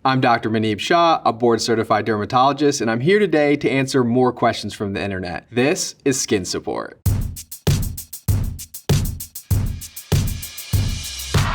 I'm Dr. Muneeb Shah, a board-certified dermatologist, and I'm here today to answer more questions from the internet. This is Skin Support.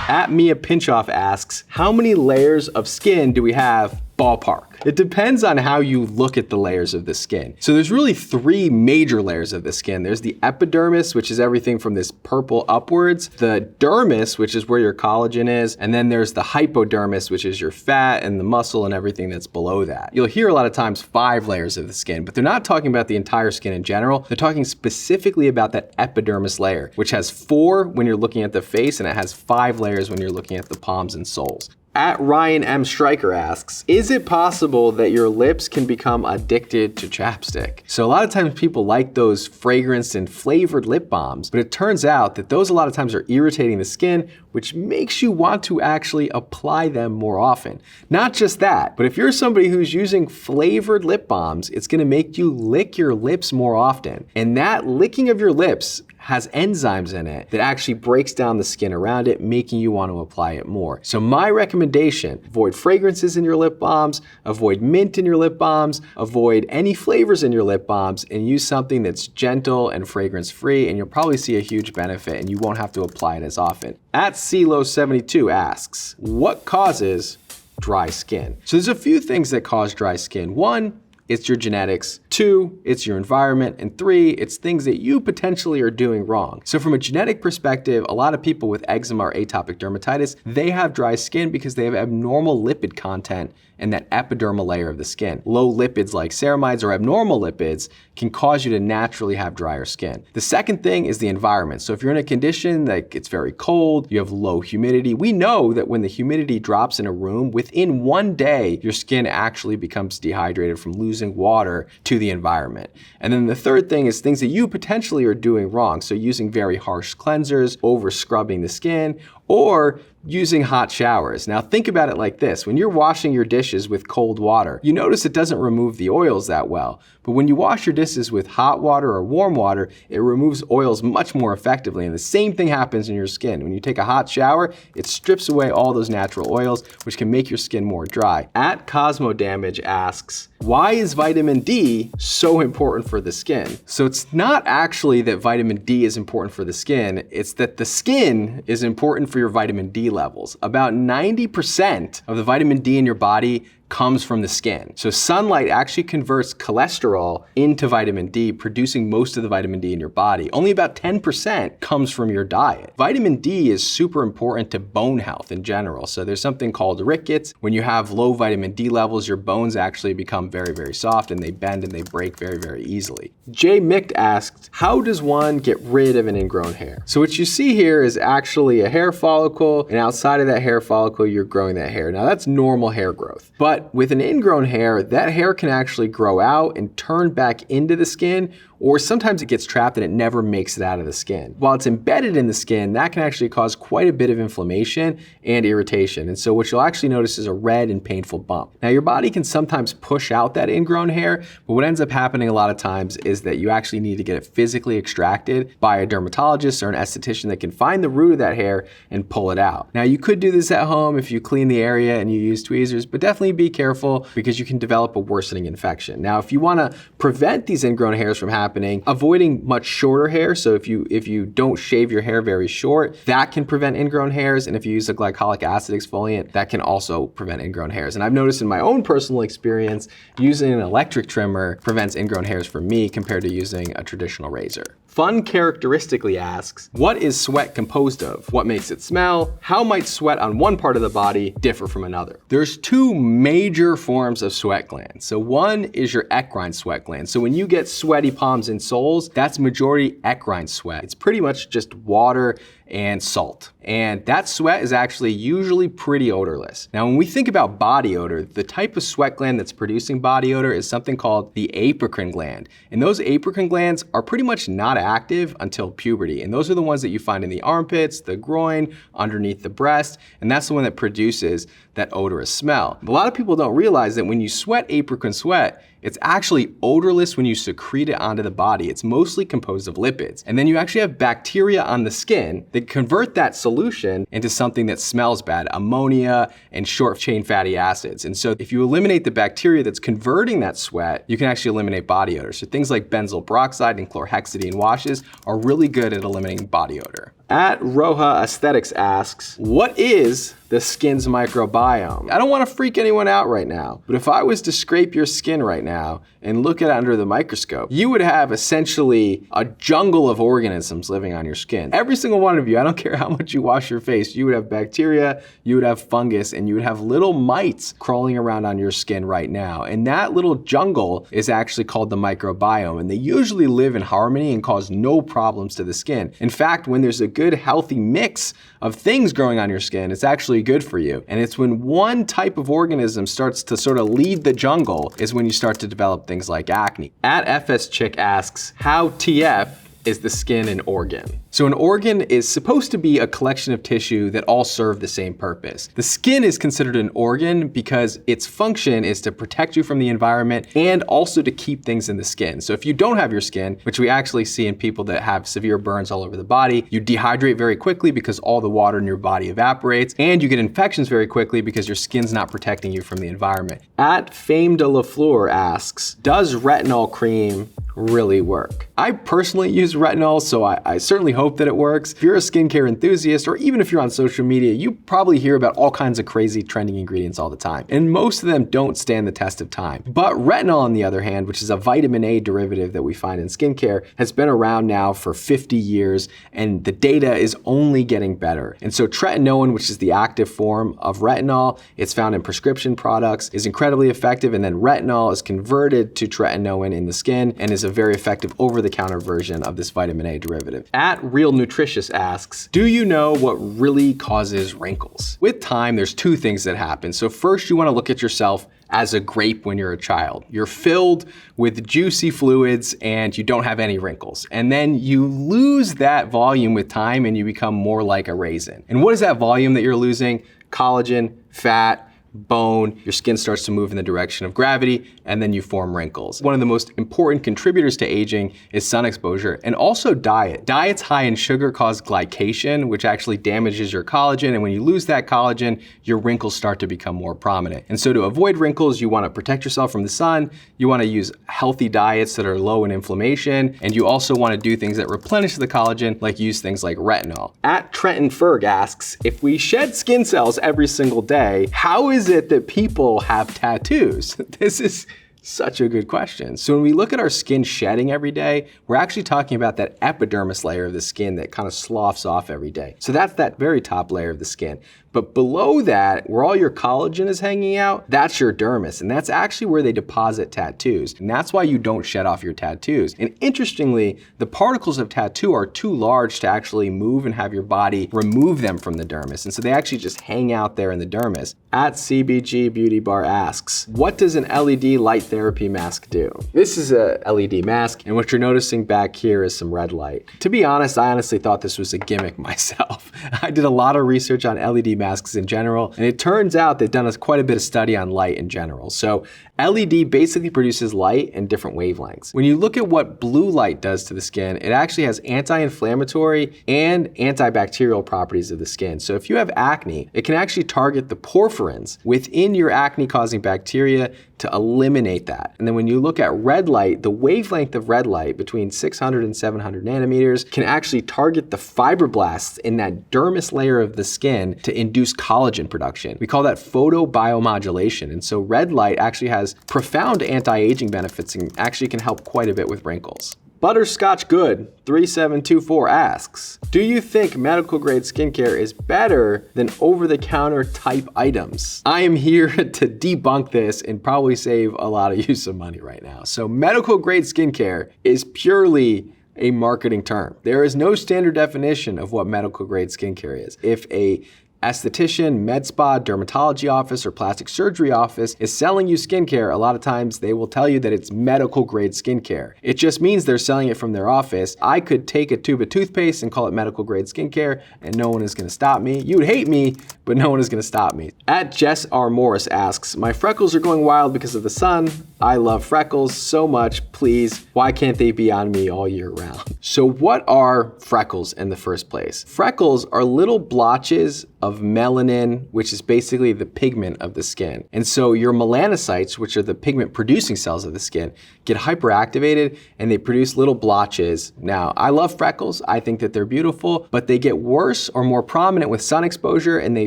At Mia Pinchoff asks, how many layers of skin do we have ballpark? It depends on how you look at the layers of the skin. So there's really three major layers of the skin. There's the epidermis, which is everything from this purple upwards, the dermis, which is where your collagen is, and then there's the hypodermis, which is your fat and the muscle and everything that's below that. You'll hear a lot of times 5 layers of the skin, but they're not talking about the entire skin in general. They're talking specifically about that epidermis layer, which has 4 when you're looking at the face, and it has 5 layers when you're looking at the palms and soles. At Ryan M. Stryker asks, is it possible that your lips can become addicted to chapstick? So a lot of times people like those fragranced and flavored lip balms, but it turns out that those a lot of times are irritating the skin, which makes you want to actually apply them more often. Not just that, but if you're somebody who's using flavored lip balms, it's gonna make you lick your lips more often. And that licking of your lips has enzymes in it that actually breaks down the skin around it, making you want to apply it more. So my recommendation, avoid fragrances in your lip balms, avoid mint in your lip balms, avoid any flavors in your lip balms, and use something that's gentle and fragrance free, and you'll probably see a huge benefit and you won't have to apply it as often. At CeeLo72 asks, what causes dry skin? So there's a few things that cause dry skin. 1, it's your genetics. 2, it's your environment. And 3, it's things that you potentially are doing wrong. So from a genetic perspective, a lot of people with eczema or atopic dermatitis, they have dry skin because they have abnormal lipid content in that epidermal layer of the skin. Low lipids like ceramides or abnormal lipids can cause you to naturally have drier skin. The second thing is the environment. So if you're in a condition like it's very cold, you have low humidity, we know that when the humidity drops in a room, within 1 day, your skin actually becomes dehydrated from losing water to the environment. And then the third thing is things that you potentially are doing wrong. So using very harsh cleansers, over scrubbing the skin, or using hot showers. Now think about it like this. When you're washing your dishes with cold water, you notice it doesn't remove the oils that well. But when you wash your dishes with hot water or warm water, it removes oils much more effectively. And the same thing happens in your skin. When you take a hot shower, it strips away all those natural oils, which can make your skin more dry. At Cosmo Damage asks, why is vitamin D so important for the skin? So it's not actually that vitamin D is important for the skin, it's that the skin is important for your vitamin D levels. About 90% of the vitamin D in your body comes from the skin. So sunlight actually converts cholesterol into vitamin D, producing most of the vitamin D in your body. Only about 10% comes from your diet. Vitamin D is super important to bone health in general. So there's something called rickets. When you have low vitamin D levels, your bones actually become very, very soft and they bend and they break very, very easily. Jay Mick asked, how does one get rid of an ingrown hair? So what you see here is actually a hair follicle, and outside of that hair follicle, you're growing that hair. Now that's normal hair growth. But with an ingrown hair, that hair can actually grow out and turn back into the skin, or sometimes it gets trapped and it never makes it out of the skin. While it's embedded in the skin, that can actually cause quite a bit of inflammation and irritation. And so what you'll actually notice is a red and painful bump. Now your body can sometimes push out that ingrown hair, but what ends up happening a lot of times is that you actually need to get it physically extracted by a dermatologist or an esthetician that can find the root of that hair and pull it out. Now you could do this at home if you clean the area and you use tweezers, but definitely be careful because you can develop a worsening infection. Now if you wanna prevent these ingrown hairs from happening, avoiding much shorter hair. So if you don't shave your hair very short, that can prevent ingrown hairs. And if you use a glycolic acid exfoliant, that can also prevent ingrown hairs. And I've noticed in my own personal experience, using an electric trimmer prevents ingrown hairs for me compared to using a traditional razor. Fun Characteristically asks, what is sweat composed of? What makes it smell? How might sweat on one part of the body differ from another? There's 2 major forms of sweat glands. So one is your eccrine sweat gland. So when you get sweaty palms and soles, that's majority eccrine sweat. It's pretty much just water and salt. And that sweat is actually usually pretty odorless. Now, when we think about body odor, the type of sweat gland that's producing body odor is something called the apocrine gland. And those apocrine glands are pretty much not active until puberty. And those are the ones that you find in the armpits, the groin, underneath the breast. And that's the one that produces that odorous smell. A lot of people don't realize that when you sweat apricot sweat, it's actually odorless when you secrete it onto the body. It's mostly composed of lipids. And then you actually have bacteria on the skin that convert that solution into something that smells bad, ammonia and short chain fatty acids. And so if you eliminate the bacteria that's converting that sweat, you can actually eliminate body odor. So things like benzoyl peroxide and chlorhexidine washes are really good at eliminating body odor. At Roja Aesthetics asks, what is the skin's microbiome? I don't want to freak anyone out right now, but if I was to scrape your skin right now and look at it under the microscope, you would have essentially a jungle of organisms living on your skin. Every single one of you, I don't care how much you wash your face, you would have bacteria, you would have fungus, and you would have little mites crawling around on your skin right now. And that little jungle is actually called the microbiome, and they usually live in harmony and cause no problems to the skin. In fact, when there's a good healthy mix of things growing on your skin, it's actually good for you. And it's when one type of organism starts to sort of lead the jungle is when you start to develop things like acne. At FS Chick asks, how TF is the skin an organ? So an organ is supposed to be a collection of tissue that all serve the same purpose. The skin is considered an organ because its function is to protect you from the environment and also to keep things in the skin. So if you don't have your skin, which we actually see in people that have severe burns all over the body, you dehydrate very quickly because all the water in your body evaporates, and you get infections very quickly because your skin's not protecting you from the environment. At Fame de la Fleur asks, does retinol cream really work? I personally use retinol, so I certainly hope that it works. If you're a skincare enthusiast, or even if you're on social media, you probably hear about all kinds of crazy trending ingredients all the time. And most of them don't stand the test of time. But retinol, on the other hand, which is a vitamin A derivative that we find in skincare, has been around now for 50 years, and the data is only getting better. And so tretinoin, which is the active form of retinol, it's found in prescription products, is incredibly effective, and then retinol is converted to tretinoin in the skin and is a very effective over-the-counter version of this vitamin A derivative. At Real Nutritious asks, do you know what really causes wrinkles? With time, there's two things that happen. So first, you want to look at yourself as a grape when you're a child. You're filled with juicy fluids and you don't have any wrinkles. And then you lose that volume with time and you become more like a raisin. And what is that volume that you're losing? Collagen, fat, bone, your skin starts to move in the direction of gravity, and then you form wrinkles. One of the most important contributors to aging is sun exposure and also diet. Diets high in sugar cause glycation, which actually damages your collagen, and when you lose that collagen, your wrinkles start to become more prominent. And so to avoid wrinkles, you want to protect yourself from the sun, you want to use healthy diets that are low in inflammation, and you also want to do things that replenish the collagen, like use things like retinol. At Trenton Ferg asks, if we shed skin cells every single day, how is it that people have tattoos? This is such a good question. So when we look at our skin shedding every day, we're actually talking about that epidermis layer of the skin that kind of sloughs off every day. So that's that very top layer of the skin. But below that, where all your collagen is hanging out, that's your dermis. And that's actually where they deposit tattoos. And that's why you don't shed off your tattoos. And interestingly, the particles of tattoo are too large to actually move and have your body remove them from the dermis. And so they actually just hang out there in the dermis. At CBG Beauty Bar asks, what does an LED light therapy mask do? This is a LED mask, and what you're noticing back here is some red light. To be honest, I honestly thought this was a gimmick myself. I did a lot of research on LED masks in general, and it turns out they've done quite a bit of study on light in general. So LED basically produces light in different wavelengths. When you look at what blue light does to the skin, it actually has anti-inflammatory and antibacterial properties of the skin. So if you have acne, it can actually target the porphyrins within your acne-causing bacteria to eliminate that. And then when you look at red light, the wavelength of red light between 600 and 700 nanometers can actually target the fibroblasts in that dermis layer of the skin to induce collagen production. We call that photobiomodulation. And so red light actually has profound anti-aging benefits and actually can help quite a bit with wrinkles. Butterscotch Good 3724 asks, do you think medical grade skincare is better than over-the-counter type items? I am here to debunk this and probably save a lot of you some money right now. So medical grade skincare is purely a marketing term. There is no standard definition of what medical grade skincare is. If a esthetician, med spa, dermatology office, or plastic surgery office is selling you skincare, a lot of times they will tell you that it's medical grade skincare. It just means they're selling it from their office. I could take a tube of toothpaste and call it medical grade skincare and no one is gonna stop me. You would hate me, but but no one is gonna stop me. At Jess R. Morris asks, my freckles are going wild because of the sun. I love freckles so much, please. Why can't they be on me all year round? So what are freckles in the first place? Freckles are little blotches of melanin, which is basically the pigment of the skin. And so your melanocytes, which are the pigment producing cells of the skin, get hyperactivated and they produce little blotches. Now, I love freckles. I think that they're beautiful, but they get worse or more prominent with sun exposure and they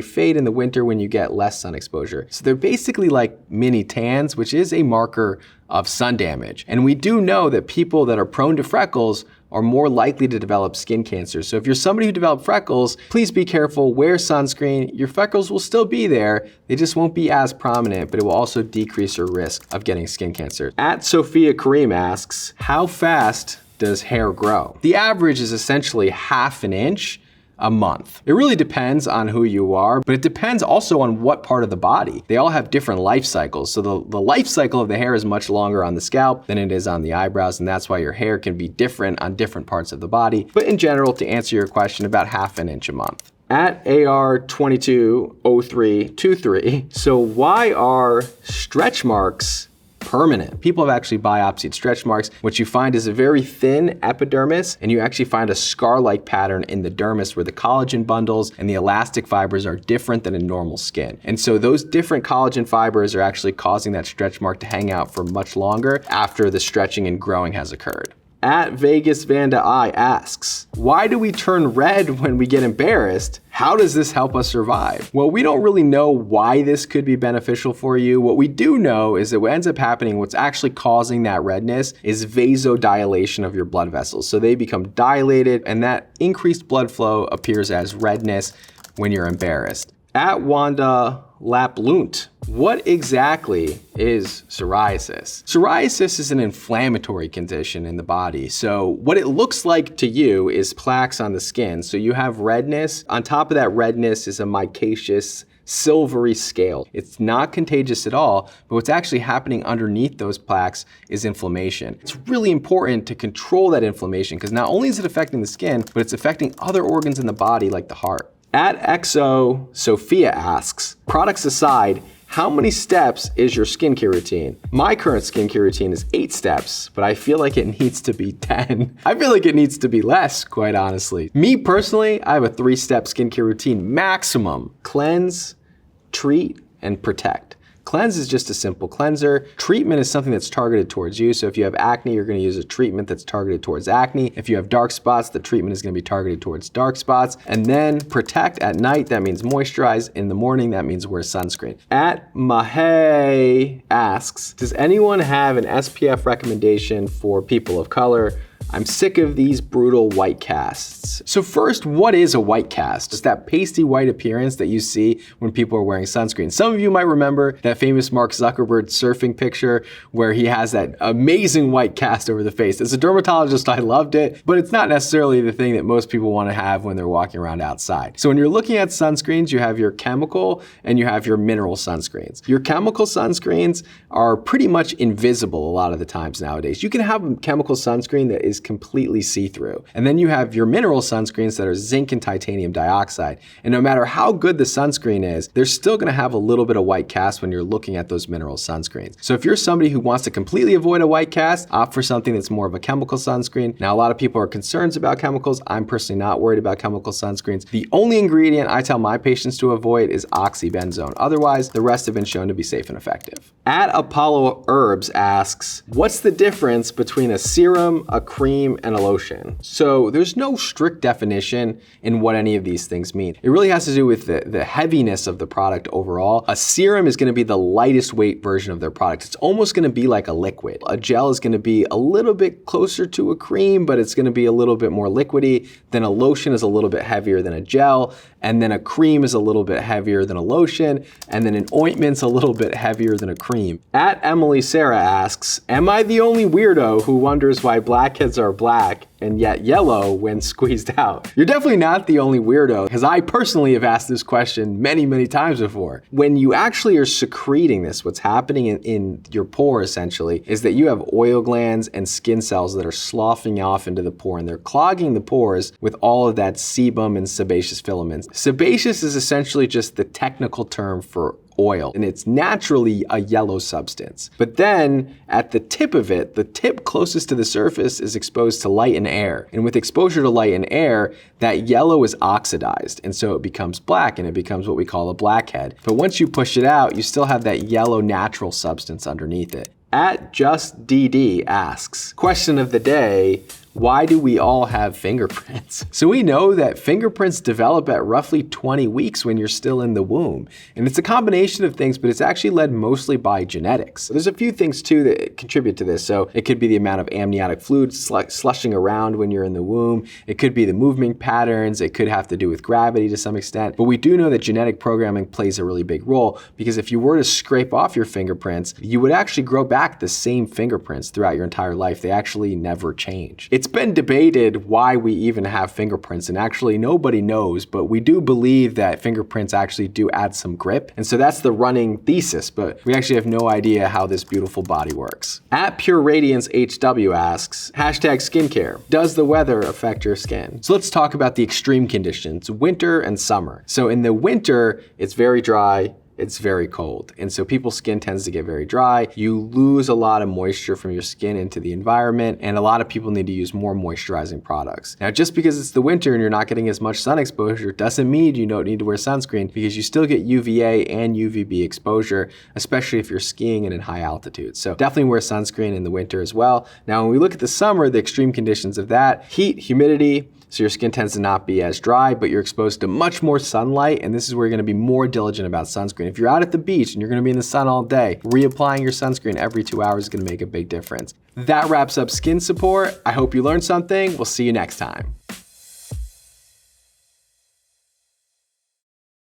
fade in the winter when you get less sun exposure. So they're basically like mini tans, which is a marker of sun damage. And we do know that people that are prone to freckles are more likely to develop skin cancer. So if you're somebody who developed freckles, please be careful, wear sunscreen. Your freckles will still be there, they just won't be as prominent, but it will also decrease your risk of getting skin cancer. At Sophia Kareem asks, how fast does hair grow? The average is essentially ½ an inch a month. It really depends on who you are, but it depends also on what part of the body. They all have different life cycles. So the life cycle of the hair is much longer on the scalp than it is on the eyebrows, and that's why your hair can be different on different parts of the body. But in general, to answer your question, about ½ an inch a month. At AR220323, so why are stretch marks permanent? People have actually biopsied stretch marks. What you find is a very thin epidermis, and you actually find a scar-like pattern in the dermis where the collagen bundles and the elastic fibers are different than in normal skin. And so those different collagen fibers are actually causing that stretch mark to hang out for much longer after the stretching and growing has occurred. At Vegas Vanda I asks, why do we turn red when we get embarrassed? How does this help us survive? Well, we don't really know why this could be beneficial for you. What we do know is that what ends up happening, what's actually causing that redness is vasodilation of your blood vessels. So they become dilated and that increased blood flow appears as redness when you're embarrassed. At Wanda Laplunt, what exactly is psoriasis? Psoriasis is an inflammatory condition in the body. So what it looks like to you is plaques on the skin. So you have redness. On top of that redness is a micaceous silvery scale. It's not contagious at all, but what's actually happening underneath those plaques is inflammation. It's really important to control that inflammation because not only is it affecting the skin, but it's affecting other organs in the body like the heart. At XO, Sophia asks, products aside, how many steps is your skincare routine? My current skincare routine is 8 steps, but I feel like it needs to be 10. I feel like it needs to be less, quite honestly. Me personally, I have a 3-step skincare routine maximum. Cleanse, treat, and protect. Cleanse is just a simple cleanser. Treatment is something that's targeted towards you. So if you have acne, you're gonna use a treatment that's targeted towards acne. If you have dark spots, the treatment is gonna be targeted towards dark spots. And then protect at night, that means moisturize. In the morning, that means wear sunscreen. At Mahe asks, does anyone have an SPF recommendation for people of color? I'm sick of these brutal white casts. So first, what is a white cast? It's that pasty white appearance that you see when people are wearing sunscreen. Some of you might remember that famous Mark Zuckerberg surfing picture where he has that amazing white cast over the face. As a dermatologist, I loved it, but it's not necessarily the thing that most people want to have when they're walking around outside. So when you're looking at sunscreens, you have your chemical and you have your mineral sunscreens. Your chemical sunscreens are pretty much invisible a lot of the times nowadays. You can have a chemical sunscreen that is completely see-through. And then you have your mineral sunscreens that are zinc and titanium dioxide. And no matter how good the sunscreen is, they're still gonna have a little bit of white cast when you're looking at those mineral sunscreens. So if you're somebody who wants to completely avoid a white cast, opt for something that's more of a chemical sunscreen. Now, a lot of people are concerned about chemicals. I'm personally not worried about chemical sunscreens. The only ingredient I tell my patients to avoid is oxybenzone. Otherwise, the rest have been shown to be safe and effective. At Apollo Herbs asks, what's the difference between a serum, a cream, and a lotion? So there's no strict definition in what any of these things mean. It really has to do with the heaviness of the product overall. A serum is gonna be the lightest weight version of their product. It's almost gonna be like a liquid. A gel is gonna be a little bit closer to a cream, but it's gonna be a little bit more liquidy. Then a lotion is a little bit heavier than a gel. And then a cream is a little bit heavier than a lotion. And then an ointment's a little bit heavier than a cream. At Emily Sarah asks, am I the only weirdo who wonders why blackheads are black and yet yellow when squeezed out? You're definitely not the only weirdo, because I personally have asked this question many, many times before. When you actually are secreting this, what's happening in your pore essentially is that you have oil glands and skin cells that are sloughing off into the pore, and they're clogging the pores with all of that sebum and sebaceous filaments. Sebaceous is essentially just the technical term for oil, and it's naturally a yellow substance. But then at the tip of it, the tip closest to the surface is exposed to light and air. And with exposure to light and air, that yellow is oxidized, and so it becomes black, and it becomes what we call a blackhead. But once you push it out, you still have that yellow natural substance underneath it. @JustDD asks, question of the day, why do we all have fingerprints? So we know that fingerprints develop at roughly 20 weeks when you're still in the womb. And it's a combination of things, but it's actually led mostly by genetics. There's a few things too that contribute to this. So it could be the amount of amniotic fluid slushing around when you're in the womb. It could be the movement patterns. It could have to do with gravity to some extent. But we do know that genetic programming plays a really big role, because if you were to scrape off your fingerprints, you would actually grow back the same fingerprints throughout your entire life. They actually never change. It's been debated why we even have fingerprints, and actually nobody knows, but we do believe that fingerprints actually do add some grip. And so that's the running thesis, but we actually have no idea how this beautiful body works. @PureRadianceHW asks, #skincare. Does the weather affect your skin? So let's talk about the extreme conditions, winter and summer. So in the winter, it's very dry, it's very cold. And so people's skin tends to get very dry. You lose a lot of moisture from your skin into the environment, and a lot of people need to use more moisturizing products. Now, just because it's the winter and you're not getting as much sun exposure doesn't mean you don't need to wear sunscreen, because you still get UVA and UVB exposure, especially if you're skiing and in high altitude. So definitely wear sunscreen in the winter as well. Now, when we look at the summer, the extreme conditions of that, heat, humidity, so your skin tends to not be as dry, but you're exposed to much more sunlight, and this is where you're gonna be more diligent about sunscreen. If you're out at the beach and you're gonna be in the sun all day, reapplying your sunscreen every 2 hours is gonna make a big difference. That wraps up skin support. I hope you learned something. We'll see you next time.